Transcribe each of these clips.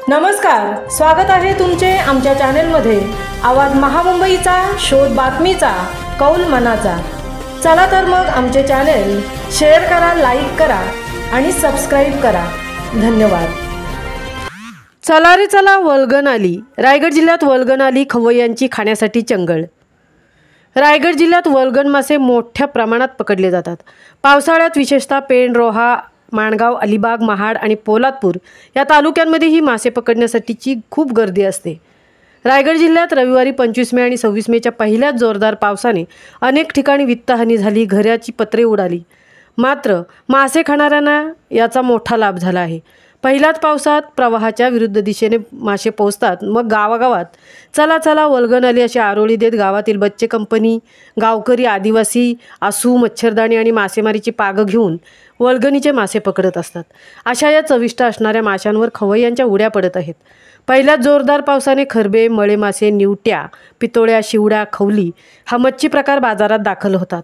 नमस्कार, स्वागत आहे तुमचे आमच्या चॅनेलमध्ये। आवाज महामुंबईचा, शोध बातमीचा, कौल मनाचा। चला तर मग आमचे चॅनेल शेअर करा, लाईक करा आणि सबस्क्राइब करा। धन्यवाद। चला रे चला, वल्गन आली। रायगड जिल्ह्यात वल्गन आली, खवय्यांची खाण्यासाठी चंगळ। रायगड जिल्ह्यात वल्गन मासे मोठ्या प्रमाणात पकडले जातात। पावसाळ्यात विशेषतः पेण, रोहा, माणगाव, अलिबाग, महाड आणि पोलादपूर या तालुक्यांमध्ये ही मासे पकडण्यासाठीची खूप गर्दी असते। रायगड जिल्ह्यात रविवारी 25 मे आणि 26 मेच्या पहिल्याच जोरदार पावसाने अनेक ठिकाणी वित्तहानी झाली, घराची पत्रे उडाली। मात्र मासे खाणाऱ्यांना याचा मोठा लाभ झाला आहे। पहिल्याच पावसात प्रवाहाच्या विरुद्ध दिशेने मासे पोहोचतात, मग गावागावात चला चला वल्गन आली अशी आरोळी देत गावातील बच्चे कंपनी, गावकरी, आदिवासी, आसू, मच्छरदाणी आणि मासेमारीची पागं घेऊन वल्गनीचे मासे पकडत असतात। अशा या चविष्ट असणाऱ्या माशांवर खवय्यांच्या उड्या पडत आहेत। पहिल्याच जोरदार पावसाने खरबे, मळे मासे, निवट्या, पितोळ्या, शिवड्या, खवली हा मच्छी प्रकार बाजारात दाखल होतात।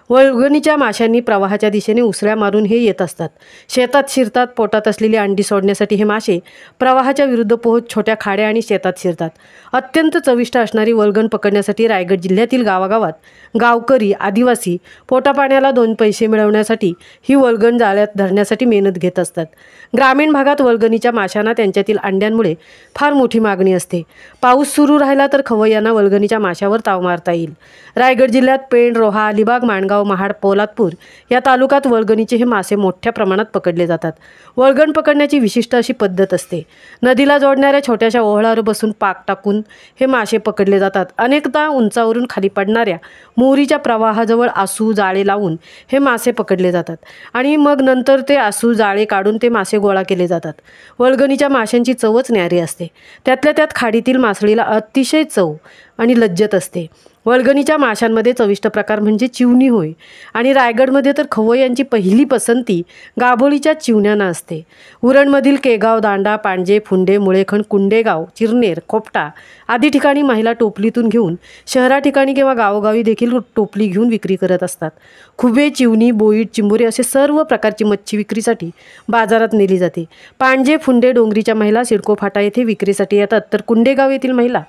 वल्गनीच्या माशांनी प्रवाहाच्या दिशेने उसळ्या मारून हे येत असतात। शेतात शिरतात। पोटात असलेली अंडी सोडण्यासाठी हे मासे प्रवाहाच्या विरुद्ध पोहोच छोट्या खाड्या आणि शेतात शिरतात। अत्यंत चविष्ट असणारी वल्गन पकडण्यासाठी रायगड जिल्ह्यातील गावागावात गावकरी, आदिवासी पोटापाण्याला 2 पैसे मिळवण्यासाठी ही वल्गन जाळ्यात धरण्यासाठी मेहनत घेत असतात। ग्रामीण भागात वल्गनीच्या माशांना त्यांच्यातील अंड्यांमुळे फार मोठी मागणी असते। पाऊस सुरू राहिला तर खवय्यांना वल्गनीच्या माशावर ताव मारता येईल। रायगड जिल्ह्यात पेण, रोहा, अलिबाग, माणगाव, महाड, पोलादपूर या तालुक्यात वल्गनीचे हे मासे मोठ्या प्रमाणात पकडले जातात। वल्गन पकडण्याची विशिष्ट अशी पद्धत असते। नदीला जोडणाऱ्या छोट्याशा ओहळावर बसून पाक टाकून हे मासे पकडले जातात। अनेकदा उंचावरून खाली पडणाऱ्या मोहरीच्या प्रवाहाजवळ आसू, जाळे लावून हे मासे पकडले जातात आणि मग नंतर ते आसू, जाळे काढून ते मासे गोळा केले जातात। वल्गनीच्या माशांची चवच न्यारी असते। त्यातल्या त्यात खाडीतील मासळीला अतिशय चव आणि लज्जत असते। वल्गनीच्या माशांमध्ये चविष्ट प्रकार म्हणजे चिवणी होय आणि रायगडमध्ये तर खवय्यांची पहिली पसंती गाभोळीच्या चिवण्यांना असते। उरणमधील केगाव, दांडा, पांजे, फुंडे, मुळेखंड, कुंडेगाव, चिरनेर, कोपटा आदी ठिकाणी महिला टोपलीतून घेऊन शहरा ठिकाणी किंवा गावोगावी देखील टोपली घेऊन विक्री करत असतात। खुबे, चिवणी, बोईट, चिंबोरी असे सर्व प्रकारची मच्छी विक्रीसाठी बाजारात नेली जाते। पांजे, फुंडे, डोंगरीच्या महिला सिडको फाटा येथे विक्रीसाठी येतात, तर कुंडेगाव येथील महिला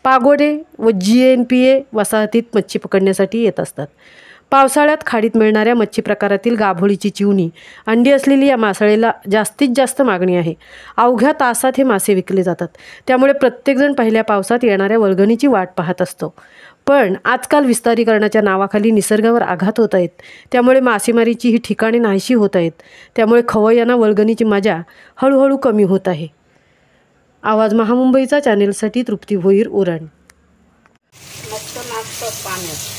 पागोडे व GNPA वसाहतीत मच्छी पकडण्यासाठी येत असतात। पावसाळ्यात खाडीत मिळणाऱ्या मच्छी प्रकारातील गाभोळीची चिवणी, अंडी असलेली या मासळीला जास्तीत जास्त मागणी आहे। अवघ्या तासात हे मासे विकले जातात, त्यामुळे प्रत्येकजण पहिल्या पावसात येणाऱ्या वल्गनीची वाट पाहत असतो। पण आजकाल विस्तारीकरणाच्या नावाखाली निसर्गावर आघात होत आहेत, त्यामुळे मासेमारीची ही ठिकाणे नाहीशी होत आहेत। त्यामुळे खवय्यांना वल्गनीची मजा हळूहळू कमी होत आहे। आवाज महामुंबईचा चॅनेलसाठी तृप्ती भोईर, उरण। मस्त पाण्यात